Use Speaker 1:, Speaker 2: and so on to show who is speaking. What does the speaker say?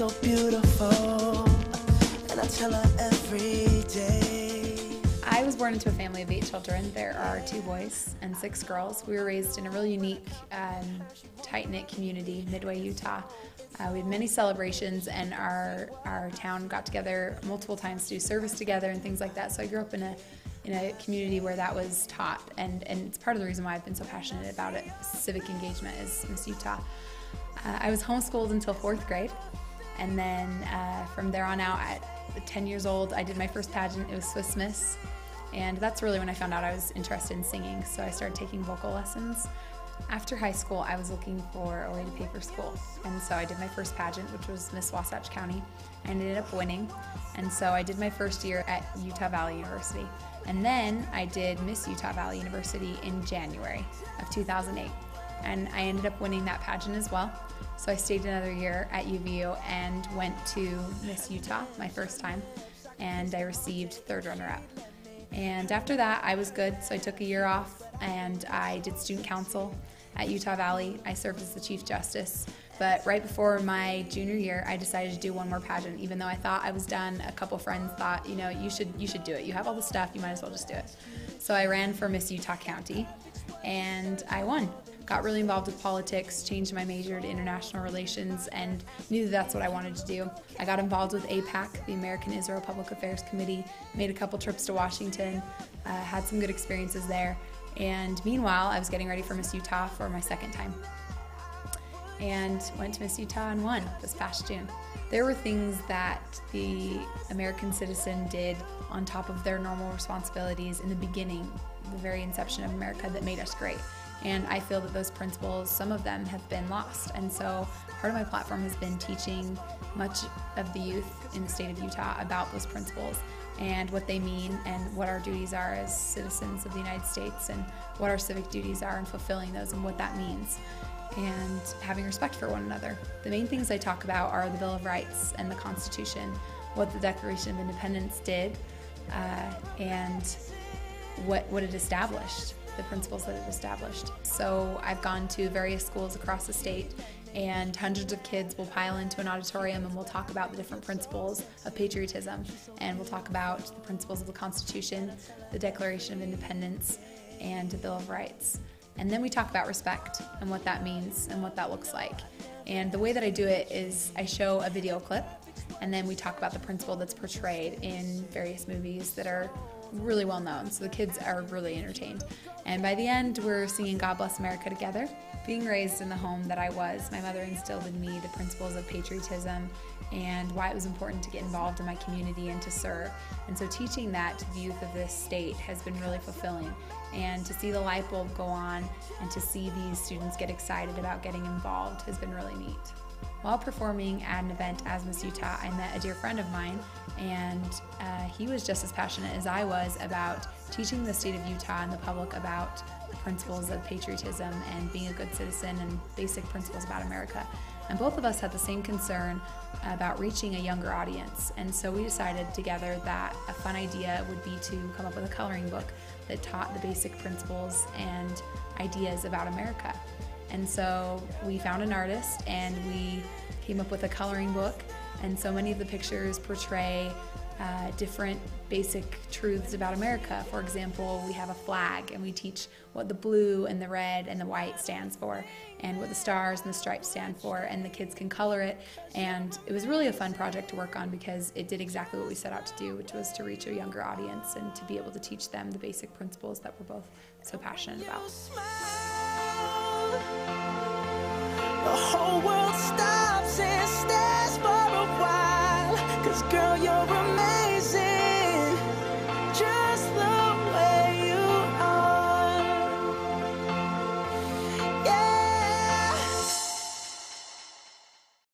Speaker 1: so beautiful, and I tell her every day.
Speaker 2: I was born into a family of 8 children. There are 2 boys and 6 girls. We were raised in a really unique, tight-knit community, Midway, Utah. We had many celebrations, and our town got together multiple times to do service together and things like that. So I grew up in a community where that was taught, and it's part of the reason why I've been so passionate about it. Civic engagement is Miss Utah. I was homeschooled until 4th grade, and then from there on out, at 10 years old, I did my first pageant. It was Swiss Miss, and that's really when I found out I was interested in singing, so I started taking vocal lessons. After high school, I was looking for a way to pay for school, and so I did my first pageant, which was Miss Wasatch County. I ended up winning, and so I did my first year at Utah Valley University, and then I did Miss Utah Valley University in January of 2008, and I ended up winning that pageant as well. So I stayed another year at UVU and went to Miss Utah my first time, and I received 3rd runner-up. And after that, I was good, so I took a year off, and I did student council at Utah Valley. I served as the Chief Justice, but right before my junior year, I decided to do one more pageant. Even though I thought I was done, a couple friends thought, you know, you should do it. You have all the stuff, you might as well just do it. So I ran for Miss Utah County, and I won. Got really involved with politics, changed my major to international relations, and knew that that's what I wanted to do. I got involved with APAC, the American Israel Public Affairs Committee, made a couple trips to Washington, had some good experiences there, and meanwhile, I was getting ready for Miss Utah for my 2nd time, and went to Miss Utah and won this past June. There were things that the American citizen did on top of their normal responsibilities in the beginning, the very inception of America, that made us great. And I feel that those principles, some of them have been lost. And so part of my platform has been teaching much of the youth in the state of Utah about those principles and what they mean and what our duties are as citizens of the United States and what our civic duties are in fulfilling those and what that means, and having respect for one another. The main things I talk about are the Bill of Rights and the Constitution, what the Declaration of Independence did, and what it established, the principles that it established. So I've gone to various schools across the state, and hundreds of kids will pile into an auditorium, and we'll talk about the different principles of patriotism, and we'll talk about the principles of the Constitution, the Declaration of Independence, and the Bill of Rights. And then we talk about respect and what that means and what that looks like. And the way that I do it is I show a video clip, and then we talk about the principle that's portrayed in various movies that are really well known, so the kids are really entertained. And by the end, we're singing God Bless America together. Being raised in the home that I was, my mother instilled in me the principles of patriotism and why it was important to get involved in my community and to serve. And so teaching that to the youth of this state has been really fulfilling. And to see the light bulb go on and to see these students get excited about getting involved has been really neat. While performing at an event as Miss Utah, I met a dear friend of mine, and he was just as passionate as I was about teaching the state of Utah and the public about the principles of patriotism and being a good citizen and basic principles about America. And both of us had the same concern about reaching a younger audience, and so we decided together that a fun idea would be to come up with a coloring book that taught the basic principles and ideas about America. And so we found an artist, and we came up with a coloring book, and so many of the pictures portray different basic truths about America. For example, we have a flag, and we teach what the blue and the red and the white stands for, and what the stars and the stripes stand for, and the kids can color it. And it was really a fun project to work on because it did exactly what we set out to do, which was to reach a younger audience and to be able to teach them the basic principles that we're both so passionate about.
Speaker 1: The whole world stops and stares for a while, 'cause girl, you're a man.